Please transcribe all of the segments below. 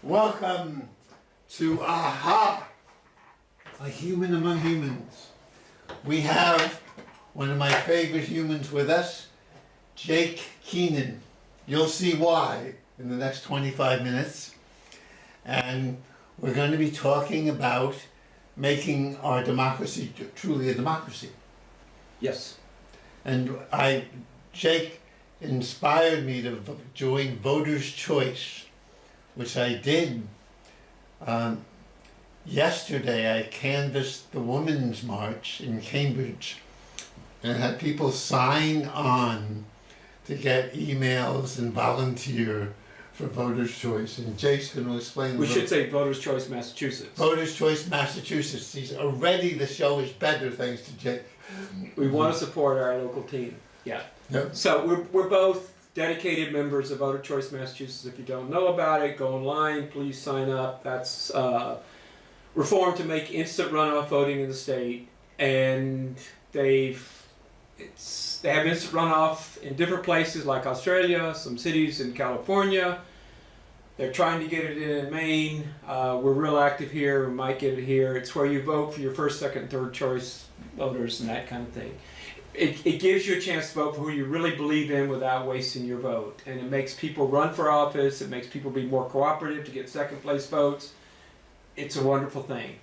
Welcome to AHA, a human among humans. We have one of my favorite humans with us, Jake Keenan. You'll see why in the next 25 minutes. And we're going to be talking about making our democracy truly a democracy. Yes. And Jake inspired me to join Voters' Choice, which I did. Yesterday I canvassed the Women's March in Cambridge and had people sign on to get emails and volunteer for Voters' Choice. And Jake's going to explain. We should say Voters' Choice Massachusetts. Voters' Choice Massachusetts. Already the show is better thanks to Jake. We want to support our local team. Yeah. Yep. So we're both dedicated members of Voters' Choice Massachusetts. If you don't know about it, go online, please sign up. That's reform to make instant runoff voting in the state, and they have instant runoff in different places like Australia, some cities in California. They're trying to get it in Maine. We're real active here. We might get it here. It's where you vote for your first, second, third choice voters and that kind of thing. It gives you a chance to vote for who you really believe in without wasting your vote. And it makes people run for office. It makes people be more cooperative to get second place votes. It's a wonderful thing.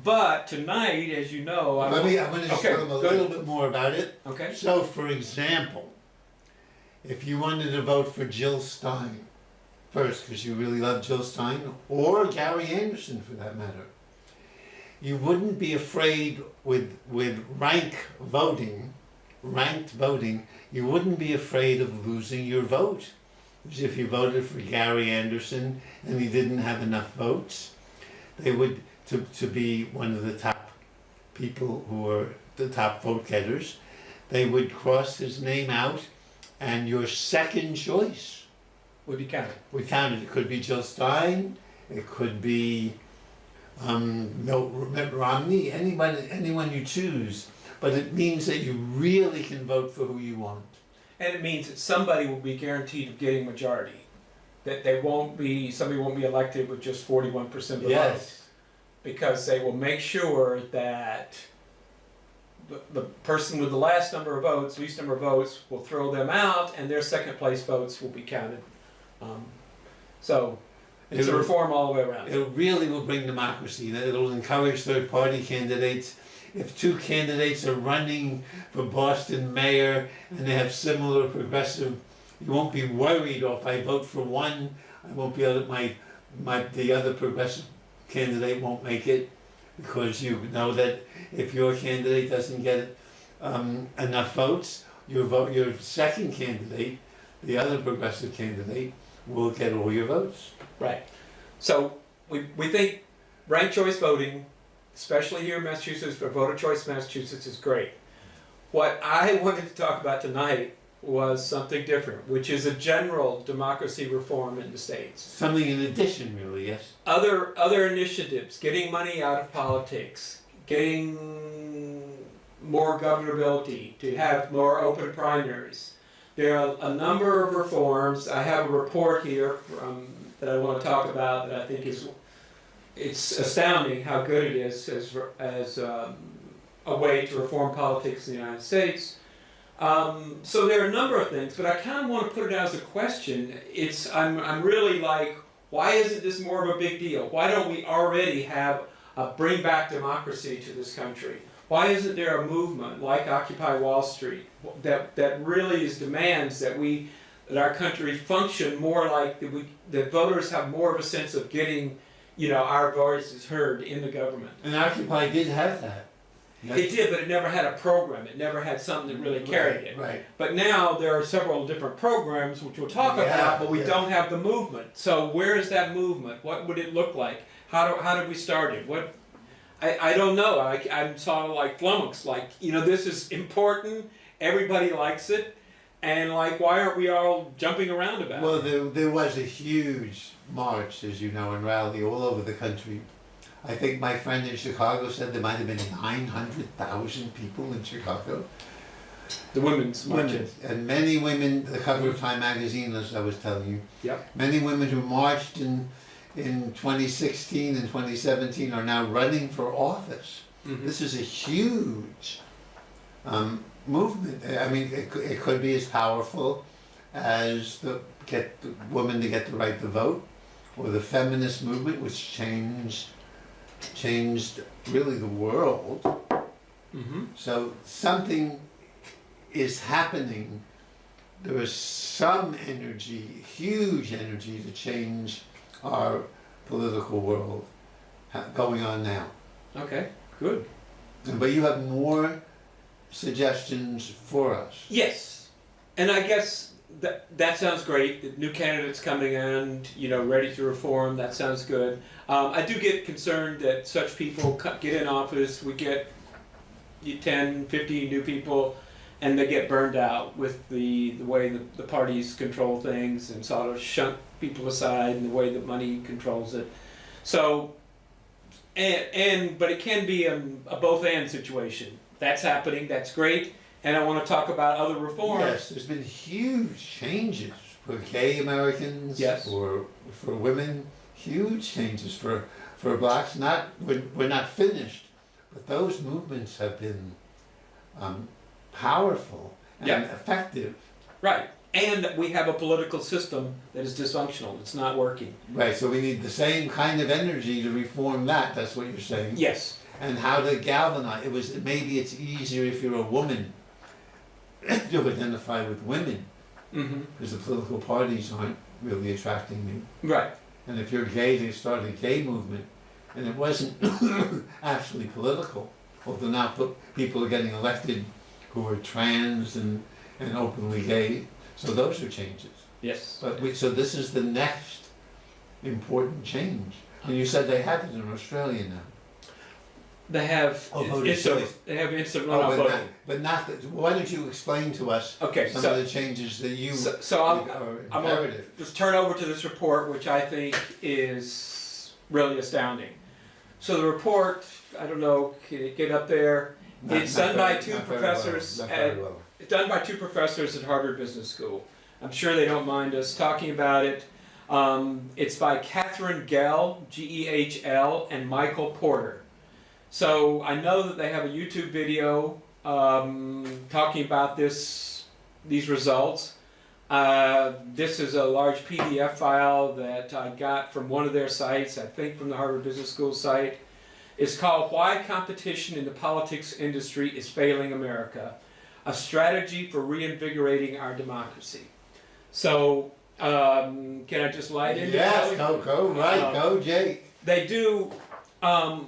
But tonight, as you know, I'm going to just tell them a little bit more about it. Okay. So, for example, if you wanted to vote for Jill Stein first, because you really love Jill Stein, or Gary Anderson for that matter, you wouldn't be afraid with ranked voting, you wouldn't be afraid of losing your vote. Because if you voted for Gary Anderson and he didn't have enough votes, they would, to be one of the top people who are the top vote getters, they would cross his name out and your second choice would be counted. It could be Jill Stein, it could be Mitt Romney, anyone you choose, but it means that you really can vote for who you want. And it means that somebody will be guaranteed of getting majority. That somebody won't be elected with just 41% of the vote. Because they will make sure that the person with the least number of votes, will throw them out, and their second place votes will be counted. So it's a reform all the way around. It really will bring democracy. It'll encourage third-party candidates. If two candidates are running for Boston mayor and they have similar progressive, you won't be worried, or if I vote for one, I won't be able to, the other progressive candidate won't make it, because you know that if your candidate doesn't get enough votes, your second candidate, the other progressive candidate, will get all your votes. Right. So we think ranked choice voting, especially here in Massachusetts, for Voter Choice Massachusetts, is great. What I wanted to talk about tonight was something different, which is a general democracy reform in the states. Something in addition, really, yes. Other initiatives, getting money out of politics, getting more governability, to have more open primaries. There are a number of reforms. I have a report here that I want to talk about that I think it's astounding how good it is as a way to reform politics in the United States. So there are a number of things, but I kind of want to put it out as a question. I'm really like, why isn't this more of a big deal? Why don't we already have a bring back democracy to this country? Why isn't there a movement like Occupy Wall Street that really demands that our country function more like that voters have more of a sense of getting, our voices heard in the government? And Occupy did have that. It did, but it never had a program. It never had something that really carried it. Right. But now there are several different programs which we'll talk about, but we don't have the movement. So where is that movement? What would it look like? How did we start it? I don't know. I'm sort of like flummoxed. This is important. Everybody likes it. And why aren't we all jumping around about it? Well, there was a huge march, as you know, and rally all over the country. I think my friend in Chicago said there might have been 900,000 people in Chicago. The women's marches. And many women, the cover of Time magazine, as I was telling you. Yep. Many women who marched in in 2016 and 2017 are now running for office. This is a huge movement. I mean, it could be as powerful as get the woman to get the right to vote, or the feminist movement, which changed really the world. So something is happening. There is some energy, huge energy, to change our political world going on now. Okay, good. But you have more suggestions for us. Yes, and I guess that sounds great. The new candidates coming in, ready to reform. That sounds good. I do get concerned that such people get in office. We get 10, 15 new people, and they get burned out with the way the parties control things and sort of shunt people aside and the way that money controls it. So, but it can be a both and situation. That's happening. That's great. And I want to talk about other reforms. Yes, there's been huge changes for gay Americans, yes, for women, huge changes for blacks. We're not finished, but those movements have been powerful and effective. Right. And we have a political system that is dysfunctional. It's not working. Right, so we need the same kind of energy to reform that. That's what you're saying. Yes. And how to galvanize. Maybe it's easier if you're a woman to identify with women, because the political parties aren't really attracting you. Right. And if you're gay, they started a gay movement, and it wasn't actually political. Although now people are getting elected who are trans and openly gay, so those are changes. Yes. But so this is the next important change. And you said they have it in Australia now. They have instant voting. But not. Why don't you explain to us some of the changes that you I'm going to just turn over to this report, which I think is really astounding. So the report, I don't know, can it get up there? It's done by two professors at Harvard Business School. I'm sure they don't mind us talking about it. It's by Catherine Gehl, Gehl, and Michael Porter. So I know that they have a YouTube video talking about these results. This is a large PDF file that I got from one of their sites, I think from the Harvard Business School site. It's called Why Competition in the Politics Industry is Failing America, a Strategy for Reinvigorating Our Democracy. So, can I just light into it? Yes, go, Jake. They do, when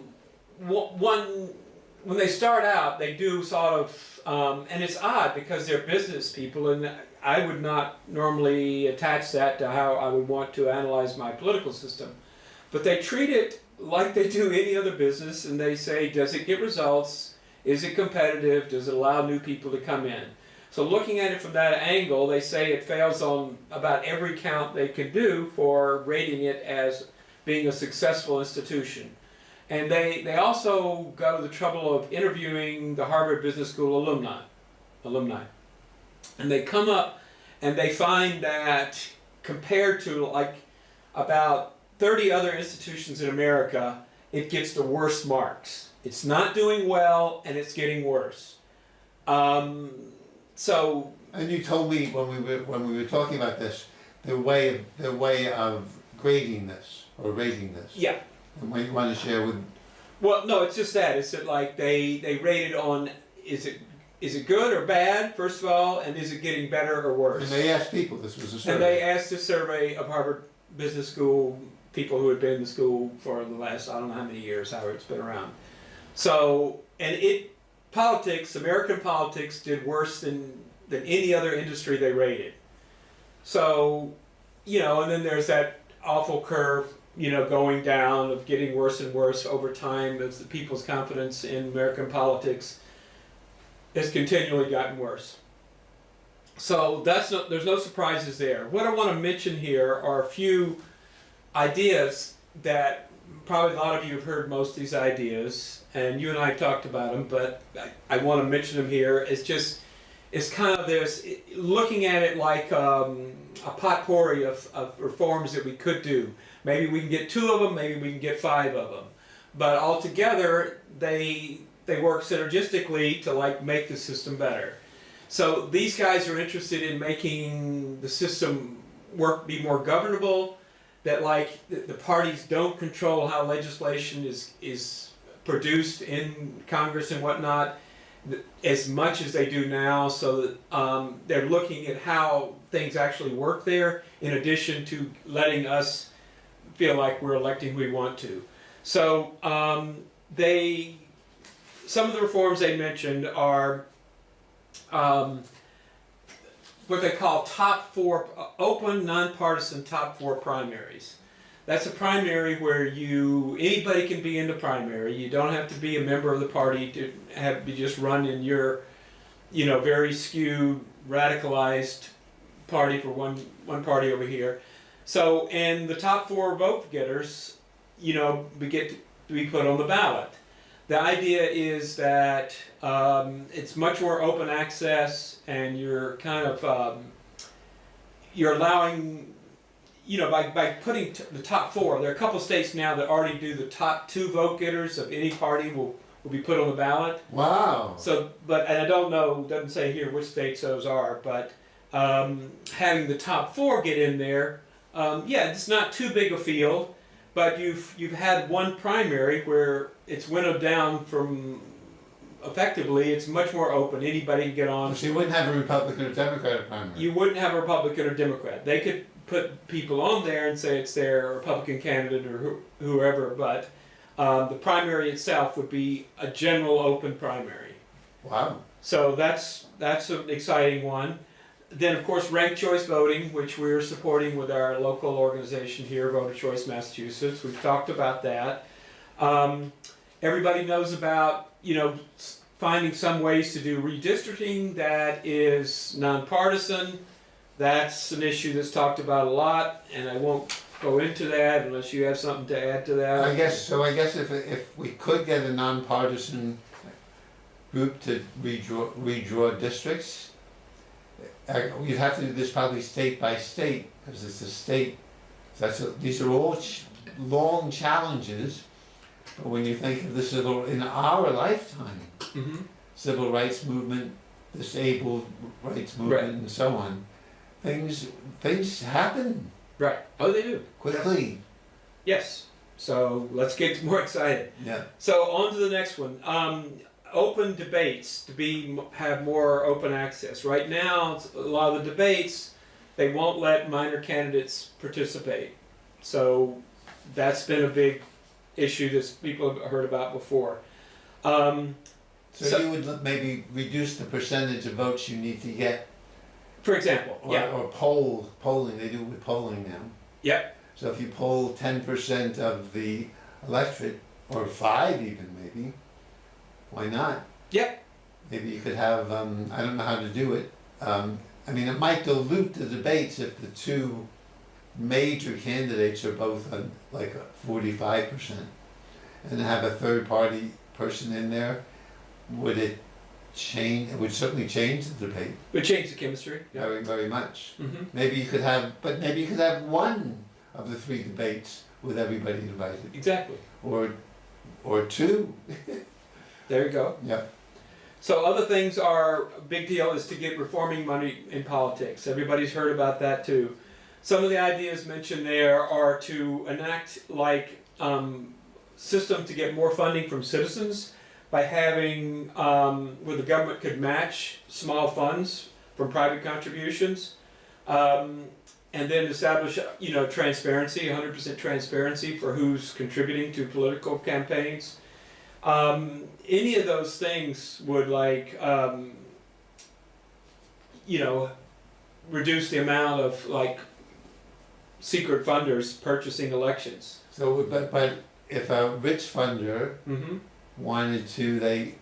they start out, they do sort of, and it's odd because they're business people, and I would not normally attach that to how I would want to analyze my political system. But they treat it like they do any other business, and they say, does it get results? Is it competitive? Does it allow new people to come in? So looking at it from that angle, they say it fails on about every count they can do for rating it as being a successful institution. And they also go to the trouble of interviewing the Harvard Business School alumni. And they come up and they find that compared to like about 30 other institutions in America, it gets the worst marks. It's not doing well, and it's getting worse. So. And you told me when we were talking about this, the way of grading this or rating this. Yeah. And what you want to share with. Well, no, it's just that. It's that like they rate it on is it good or bad first of all, and is it getting better or worse? And they asked people. This was a survey. And they asked a survey of Harvard Business School people who had been in the school for the last, I don't know how many years, however it's been around. So, and American politics did worse than any other industry they rated. So, and then there's that awful curve, going down of getting worse and worse over time as the people's confidence in American politics has continually gotten worse. So there's no surprises there. What I want to mention here are a few ideas that probably a lot of you have heard most of these ideas, and you and I talked about them, but I want to mention them here. It's just, is kind of this, looking at it like a potpourri of reforms that we could do. Maybe we can get 2 of them, maybe we can get 5 of them. But altogether, they work synergistically to like make the system better. So these guys are interested in making the system be more governable, that like the parties don't control how legislation is produced in Congress and whatnot as much as they do now, so that they're looking at how things actually work there, in addition to letting us feel like we're electing who we want to. So some of the reforms they mentioned are what they call top 4, open, nonpartisan top 4 primaries. That's a primary where anybody can be in the primary. You don't have to be a member of the party to be just run in your, very skewed, radicalized party for one party over here. So, and the top 4 vote getters, get to be put on the ballot. The idea is that it's much more open access, and you're kind of you're allowing, by putting the top 4. There are a couple states now that already do the top 2 vote getters of any party will be put on the ballot. Wow. So, and I don't know, it doesn't say here which states those are, but having the top 4 get in there, it's not too big a field. But you've had one primary where it's winnowed down from, effectively, it's much more open. Anybody can get on. So you wouldn't have a Republican or Democratic primary? You wouldn't have a Republican or Democrat. They could put people on there and say it's their Republican candidate or whoever, but the primary itself would be a general open primary. Wow. So that's an exciting one. Then, of course, ranked choice voting, which we're supporting with our local organization here, Voter Choice Massachusetts. We've talked about that. Everybody knows about, finding some ways to do redistricting that is nonpartisan. That's an issue that's talked about a lot, and I won't go into that unless you have something to add to that. I guess if we could get a nonpartisan group to redraw districts, you'd have to do this probably state by state, because it's a state. These are all long challenges, but when you think of in our lifetime, civil rights movement, disabled rights movement, Right. and so on, things happen Right. Oh, they do. quickly. Yes. So let's get more excited. Yeah. So on to the next one. Open debates to have more open access. Right now, a lot of the debates, they won't let minor candidates participate. So that's been a big issue that people have heard about before. So you would maybe reduce the percentage of votes you need to get, For example, or polling. They do it with polling now. Yep. So if you poll 10% of the electorate, or 5 even maybe, why not? Yep. Maybe you could have, I don't know how to do it. It might dilute the debates if the 2 major candidates are both on like 45%, and have a third party person in there. Would it change? It would certainly change the debate. It would change the chemistry. Very, very much. Mm-hmm. Maybe you could have one of the 3 debates with everybody invited, Exactly. or 2. There you go. Yeah. So other things are, a big deal is to get reforming money in politics. Everybody's heard about that too. Some of the ideas mentioned there are to enact system to get more funding from citizens by having, where the government could match small funds from private contributions. And then establish, transparency, 100% transparency for who's contributing to political campaigns. Any of those things would reduce the amount of secret funders purchasing elections. So, but if a rich funder wanted to, they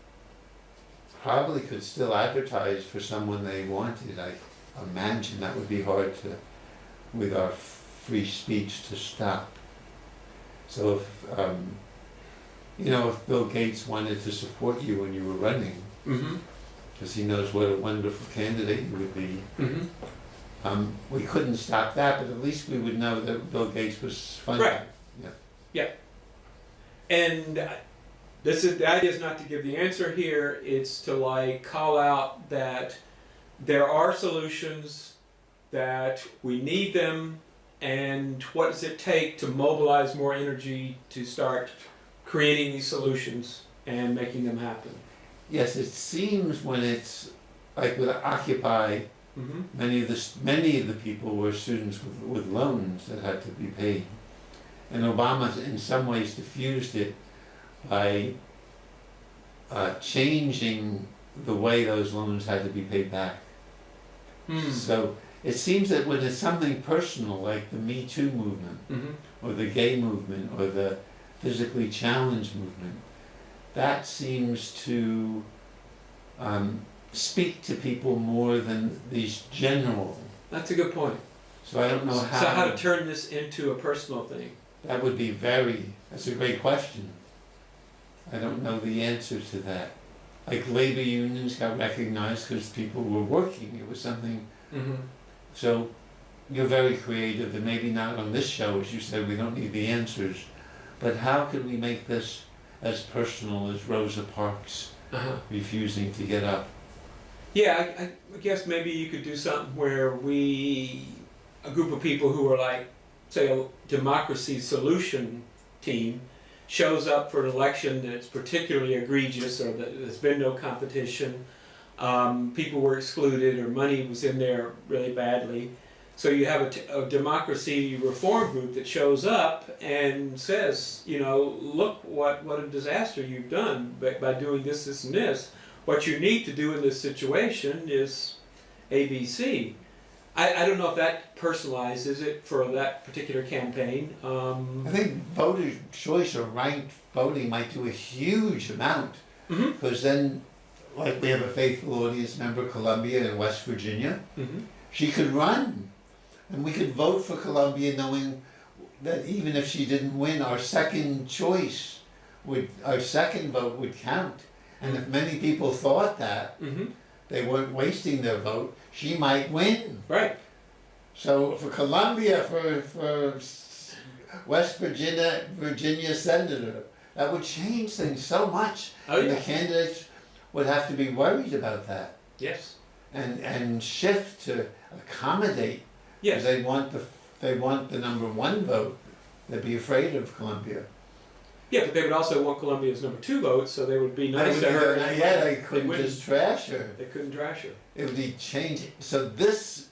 probably could still advertise for someone they wanted. I imagine that would be hard with our free speech to stop. So if Bill Gates wanted to support you when you were running, because he knows what a wonderful candidate he would be. Mm-hmm. We couldn't stop that, but at least we would know that Bill Gates was funding. Right. Yeah. And the idea is not to give the answer here, it's to like call out that there are solutions, that we need them, and what does it take to mobilize more energy to start creating these solutions and making them happen. Yes, it seems when it's like with Occupy, Mm-hmm. many of the people were students with loans that had to be paid. And Obama in some ways diffused it by changing the way those loans had to be paid back. Mm. So it seems that when it's something personal, like the Me Too movement, Mm-hmm. or the gay movement, or the physically challenged movement, that seems to speak to people more than these general. That's a good point. So I don't know how. So how to turn this into a personal thing? That would be that's a great question. I don't know the answer to that. Like labor unions got recognized because people were working. It was something. Mm-hmm. So you're very creative, and maybe not on this show, as you said, we don't need the answers. But how could we make this as personal as Rosa Parks refusing to get up? Yeah, I guess maybe you could do something where a group of people who are like, say, a democracy solution team shows up for an election that's particularly egregious or that there's been no competition, people were excluded or money was in there really badly. So you have a democracy reform group that shows up and says, look what a disaster you've done by doing this, this, and this. What you need to do in this situation is ABC. I don't know if that personalizes it for that particular campaign. I think voter choice or ranked voting might do a huge amount. Because then, like we have a faithful audience member, Columbia in West Virginia, she could run. And we could vote for Columbia knowing that even if she didn't win, our second vote would count. And if many people thought that, they weren't wasting their vote, she might win. Right. So for Columbia, for West Virginia senator, that would change things so much. Oh, and yeah. the candidates would have to be worried about that. Yes. And shift to accommodate. Yes. Because they want the number one vote. They'd be afraid of Columbia. Yeah, but they would also want Columbia's number 2 vote, so they would be nice to her. Yeah, they couldn't just trash her. They couldn't trash her. It would be changing. So this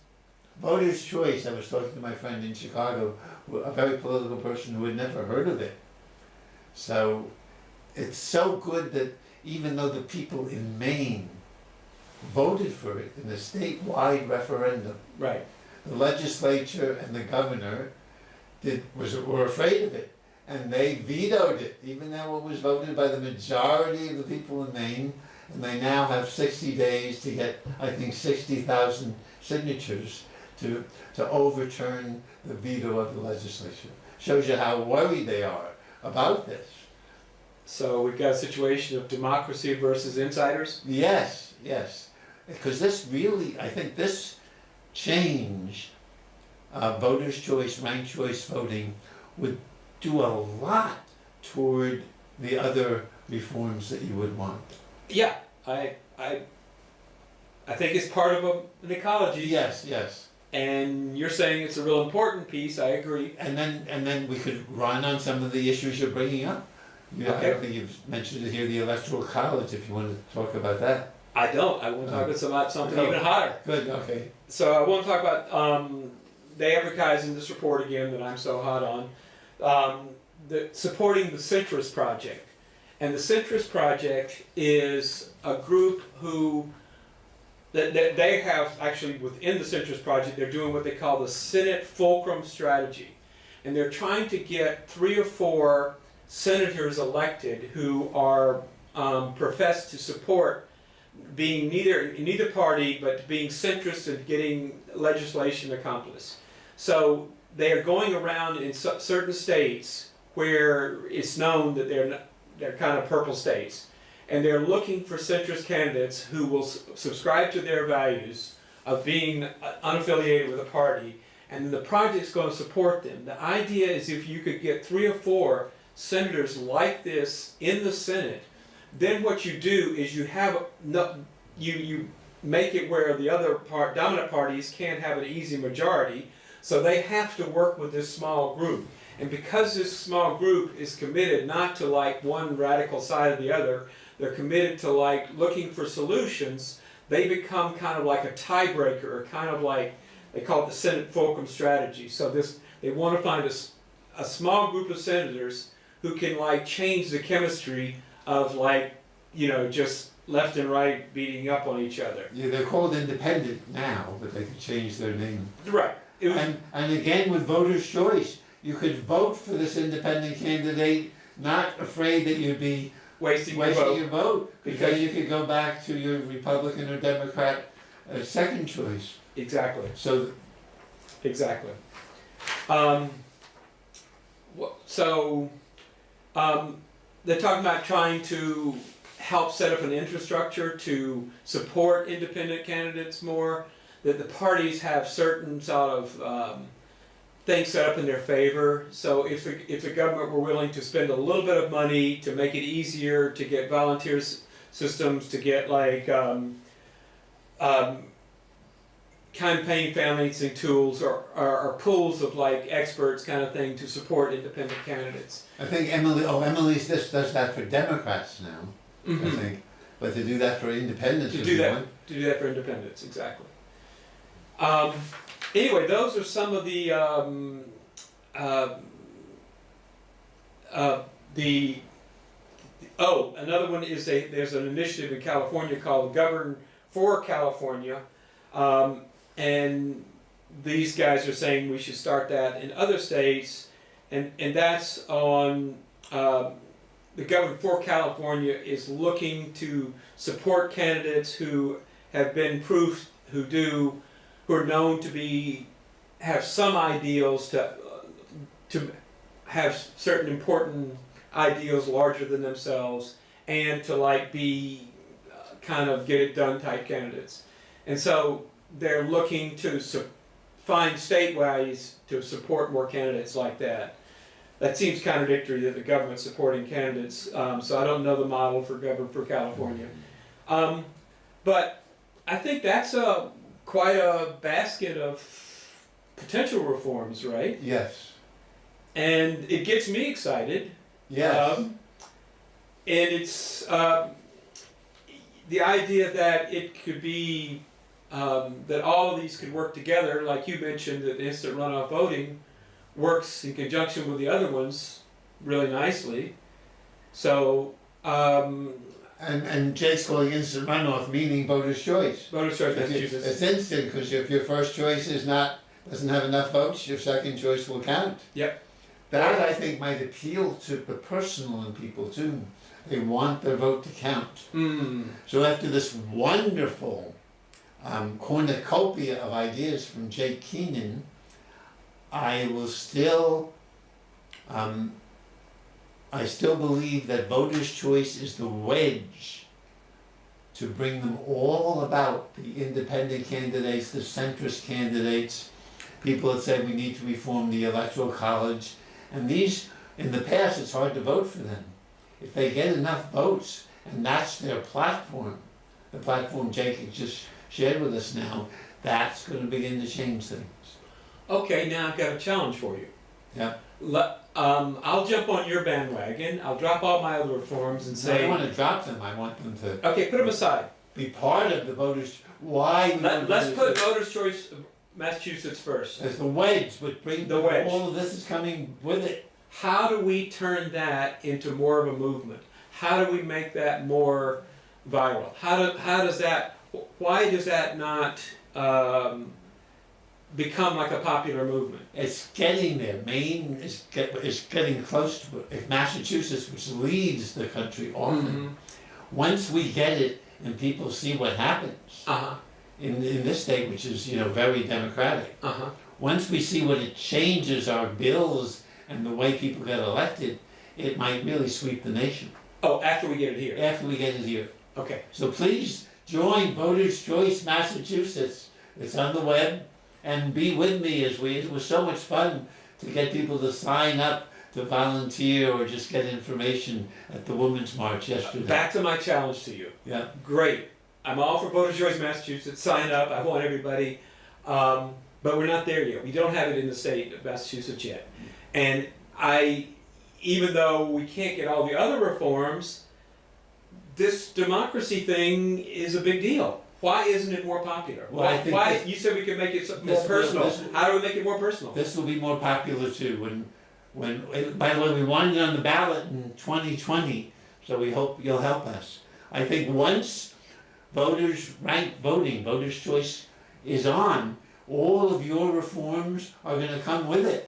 voter's choice, I was talking to my friend in Chicago, a very political person who had never heard of it. So it's so good that even though the people in Maine voted for it in a statewide referendum, Right. the legislature and the governor were afraid of it. And they vetoed it, even though it was voted by the majority of the people in Maine. And they now have 60 days to get, I think, 60,000 signatures to overturn the veto of the legislature. Shows you how worried they are about this. So we've got a situation of democracy versus insiders? Yes, yes. Because this really, I think this change, voters' choice, ranked choice voting, would do a lot toward the other reforms that you would want. Yeah, I think it's part of an ecology. Yes, yes. And you're saying it's a real important piece. I agree. And then we could run on some of the issues you're bringing up. I don't think you've mentioned it here, the Electoral College, if you want to talk about that. I don't. I want to talk about something even hotter. Good, okay. So I want to talk about, they advertise in this report again that I'm so hot on, supporting the Centrist Project. And the Centrist Project is a group that they have actually within the Centrist Project, they're doing what they call the Senate Fulcrum Strategy. And they're trying to get 3 or 4 senators elected who are professed to support being in neither party, but being centrist and getting legislation accomplished. So they are going around in certain states where it's known that they're kind of purple states, and they're looking for centrist candidates who will subscribe to their values of being unaffiliated with a party, and the project's going to support them. The idea is if you could get 3 or 4 senators like this in the Senate, then what you do is you have you make it where the other dominant parties can't have an easy majority, so they have to work with this small group. And because this small group is committed not to like one radical side or the other, they're committed to like looking for solutions, they become kind of like a tiebreaker, or kind of like, they call it the Senate Fulcrum strategy. So they want to find a small group of senators who can like change the chemistry of like, just left and right beating up on each other. Yeah, they're called independent now, but they could change their name. Right. And again, with voters' choice, you could vote for this independent candidate, not afraid that you'd be wasting your vote, because you could go back to your Republican or Democrat second choice. Exactly. So, exactly. They're talking about trying to help set up an infrastructure to support independent candidates more, that the parties have certain sort of things set up in their favor. So if the government were willing to spend a little bit of money to make it easier to get volunteer systems, to get like campaign financing tools or pools of like experts kind of thing to support independent candidates. I think Emily's does that for Democrats now, I think. But to do that for independents. To do that for independents, exactly. Anyway, those are some of the another one is there's an initiative in California called Govern for California, and these guys are saying we should start that in other states, and that's on the Govern for California is looking to support candidates who have been proved who are known to have some ideals, to have certain important ideals larger than themselves, and to like be kind of get it done type candidates. And so they're looking to find statewide to support more candidates like that. That seems contradictory that the government's supporting candidates, so I don't know the model for Govern for California. But I think that's quite a basket of potential reforms, right? Yes. And it gets me excited. Yes. And it's the idea that it could be, that all of these could work together, like you mentioned, that instant runoff voting works in conjunction with the other ones really nicely. So, and Jake's calling instant runoff, meaning voter's choice. Voter's choice, Massachusetts. It's instant, because if your first choice doesn't have enough votes, your second choice will count. Yep. That, I think, might appeal to the personal in people too. They want their vote to count. So after this wonderful cornucopia of ideas from Jake Keenan, I still believe that voters' choice is the wedge to bring them all about, the independent candidates, the centrist candidates, people that say we need to reform the Electoral College. And these, in the past, it's hard to vote for them. If they get enough votes, and that's their platform, the platform Jake had just shared with us now, that's going to begin to change things. Okay, now I've got a challenge for you. Yeah. I'll jump on your bandwagon. I'll drop all my other reforms and say. I don't want to drop them. I want them to. Okay, put them aside. Be part of the voters. Why? Let's put voters' choice of Massachusetts first. As the wedge, but bring the wedge. All of this is coming with it. How do we turn that into more of a movement? How do we make that more viral? Why does that not become like a popular movement? It's getting there. Maine is getting close to it. If Massachusetts, which leads the country often, once we get it and people see what happens in this state, which is very democratic, once we see what it changes our bills and the way people get elected, it might really sweep the nation. Oh, after we get it here. after we get it here. Okay. So please join Voters' Choice Massachusetts. It's on the web, and be with me as it was so much fun to get people to sign up to volunteer or just get information at the Women's March yesterday. Back to my challenge to you. Yeah. Great. I'm all for Voters' Choice Massachusetts. Sign up. I want everybody. But we're not there yet. We don't have it in the state of Massachusetts yet. And even though we can't get all the other reforms, this democracy thing is a big deal. Why isn't it more popular? Well, I think why this- you said we could make it more personal. How do we make it more personal? This will be more popular too. By the way, we wanted it on the ballot in 2020, so we hope you'll help us. I think once voters ranked voting, Voters' Choice is on, all of your reforms are going to come with it.